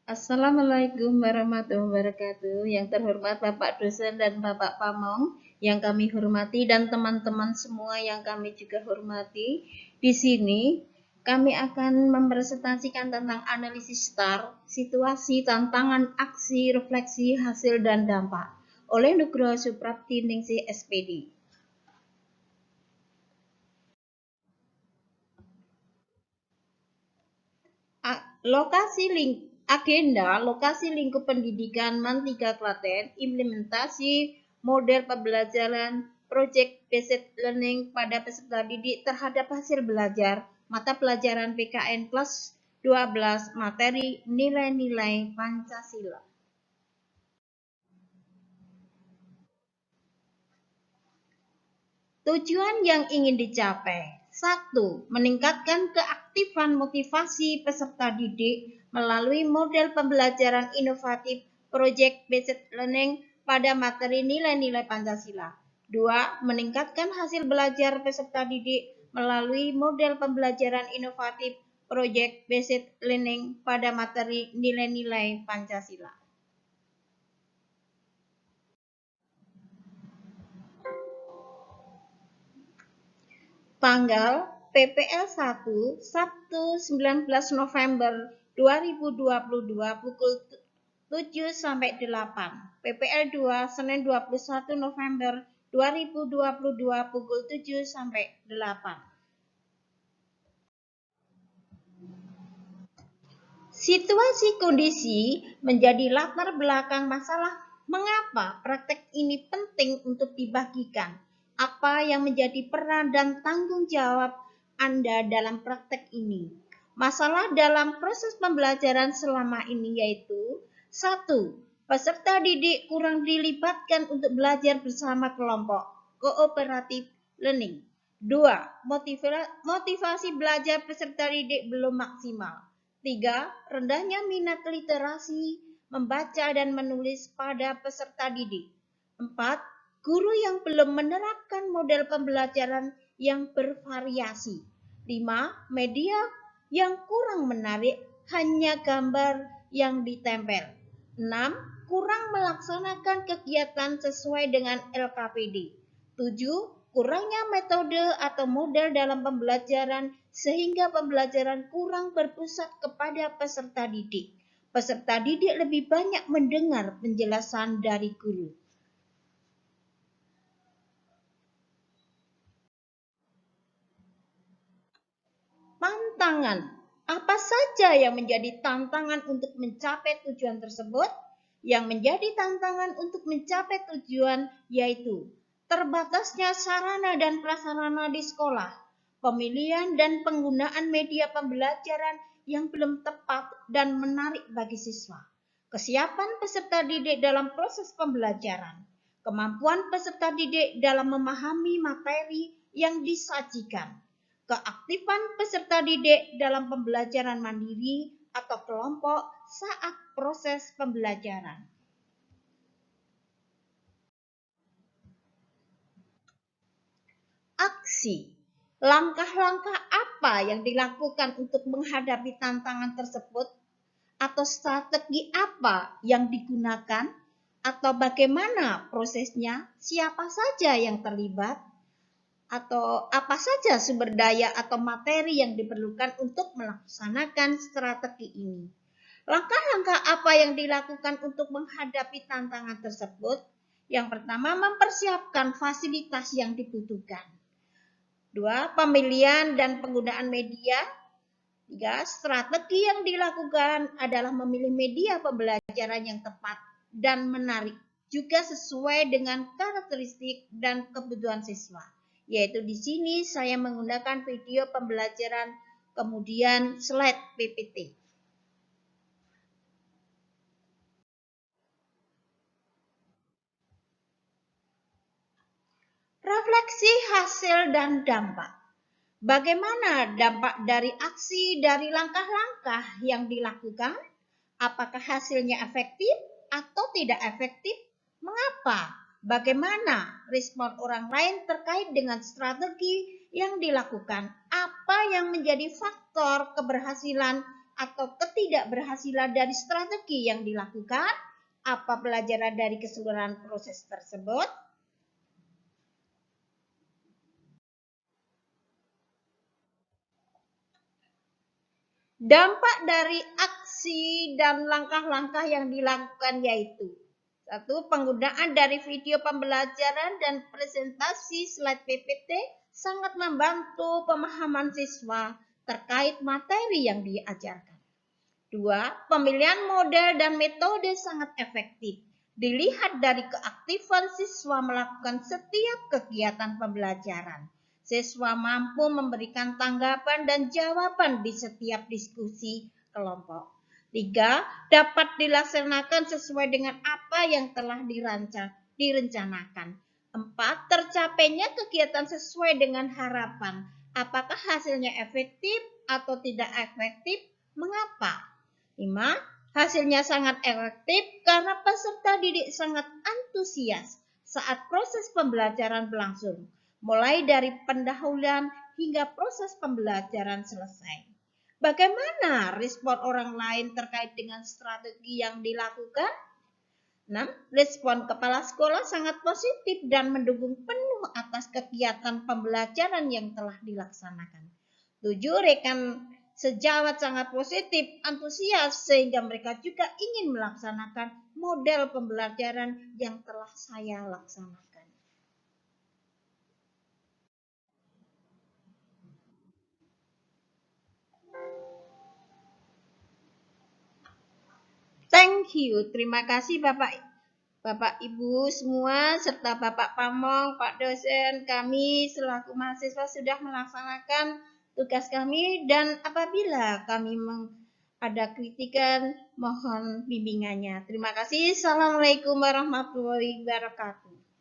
Assalamualaikum warahmatullahi wabarakatuh. Yang terhormat Bapak dosen dan Bapak Pamong yang kami hormati dan teman-teman semua yang kami juga hormati. Di sini kami akan mempresentasikan tentang analisis STAR, situasi, tantangan, aksi, refleksi, hasil, dan dampak oleh Nugroho Suprapti Ningsih SPD. Lokasi lingkup pendidikan MAN 3 Klaten, implementasi model pembelajaran project based learning pada peserta didik terhadap hasil belajar mata pelajaran PKN kelas 12 materi nilai-nilai Pancasila. Tujuan yang ingin dicapai: 1. Meningkatkan keaktifan motivasi peserta didik melalui model pembelajaran inovatif Project Based Learning pada materi nilai-nilai Pancasila. 2. Meningkatkan hasil belajar peserta didik melalui model pembelajaran inovatif Project Based Learning pada materi nilai-nilai Pancasila. Tanggal PPL 1 Sabtu 19 November 2022 pukul 7 sampai 8. PPL 2 Senin 21 November 2022 pukul 7 sampai 8. Situasi kondisi menjadi latar belakang masalah mengapa praktek ini penting untuk dibagikan. Apa yang menjadi peran dan tanggung jawab Anda dalam praktek ini? Masalah dalam proses pembelajaran selama ini yaitu 1. Peserta didik kurang dilibatkan untuk belajar bersama kelompok cooperative learning. 2. Motivasi belajar peserta didik belum maksimal. 3. Rendahnya minat literasi, membaca dan menulis pada peserta didik. 4. Guru yang belum menerapkan model pembelajaran yang bervariasi. 5. Media yang kurang menarik, hanya gambar yang ditempel. 6. Kurang melaksanakan kegiatan sesuai dengan LKPD. 7. Kurangnya metode atau model dalam pembelajaran sehingga pembelajaran kurang berpusat kepada peserta didik. Peserta didik lebih banyak mendengar penjelasan dari guru. Tantangan. Apa saja yang menjadi tantangan untuk mencapai tujuan tersebut? Yang menjadi tantangan untuk mencapai tujuan yaitu terbatasnya sarana dan prasarana di sekolah, pemilihan dan penggunaan media pembelajaran yang belum tepat dan menarik bagi siswa, kesiapan peserta didik dalam proses pembelajaran, kemampuan peserta didik dalam memahami materi yang disajikan, keaktifan peserta didik dalam pembelajaran mandiri atau kelompok saat proses pembelajaran. Aksi. Langkah-langkah apa yang dilakukan untuk menghadapi tantangan tersebut? Atau strategi apa yang digunakan? Atau bagaimana prosesnya? Siapa saja yang terlibat? Atau apa saja sumber daya atau materi yang diperlukan untuk melaksanakan strategi ini? Langkah-langkah apa yang dilakukan untuk menghadapi tantangan tersebut? Yang pertama, mempersiapkan fasilitas yang dibutuhkan. 2. Pemilihan dan penggunaan media. 3. Strategi yang dilakukan adalah memilih media pembelajaran yang tepat dan menarik, juga sesuai dengan karakteristik dan kebutuhan siswa. Yaitu di sini saya menggunakan video pembelajaran, kemudian slide PPT. Refleksi hasil dan dampak. Bagaimana dampak dari aksi dari langkah-langkah yang dilakukan? Apakah hasilnya efektif atau tidak efektif? Mengapa? Bagaimana respon orang lain terkait dengan strategi yang dilakukan? Apa yang menjadi faktor keberhasilan atau ketidakberhasilan dari strategi yang dilakukan? Apa pelajaran dari keseluruhan proses tersebut? Dampak dari aksi dan langkah-langkah yang dilakukan yaitu: satu, penggunaan dari video pembelajaran dan presentasi slide PPT sangat membantu pemahaman siswa terkait materi yang diajarkan. Dua, pemilihan model dan metode sangat efektif. Dilihat dari keaktifan siswa melakukan setiap kegiatan pembelajaran. Siswa mampu memberikan tanggapan dan jawaban di setiap diskusi kelompok. Tiga, dapat dilaksanakan sesuai dengan apa yang telah direncanakan. Empat, tercapainya kegiatan sesuai dengan harapan. Apakah hasilnya efektif atau tidak efektif? Mengapa? 5. Hasilnya sangat efektif karena peserta didik sangat antusias saat proses pembelajaran berlangsung, mulai dari pendahuluan hingga proses pembelajaran selesai. Bagaimana respon orang lain terkait dengan strategi yang dilakukan? 6. Respon kepala sekolah sangat positif dan mendukung penuh atas kegiatan pembelajaran yang telah dilaksanakan. 7. Rekan sejawat sangat positif, antusias sehingga mereka juga ingin melaksanakan model pembelajaran yang telah saya laksanakan. Thank you. Terima kasih Bapak Ibu semua serta Bapak Pamong, Pak dosen, kami selaku mahasiswa sudah melaksanakan tugas kami, dan apabila kami ada kritikan mohon bimbingannya. Terima kasih. Assalamualaikum warahmatullahi wabarakatuh.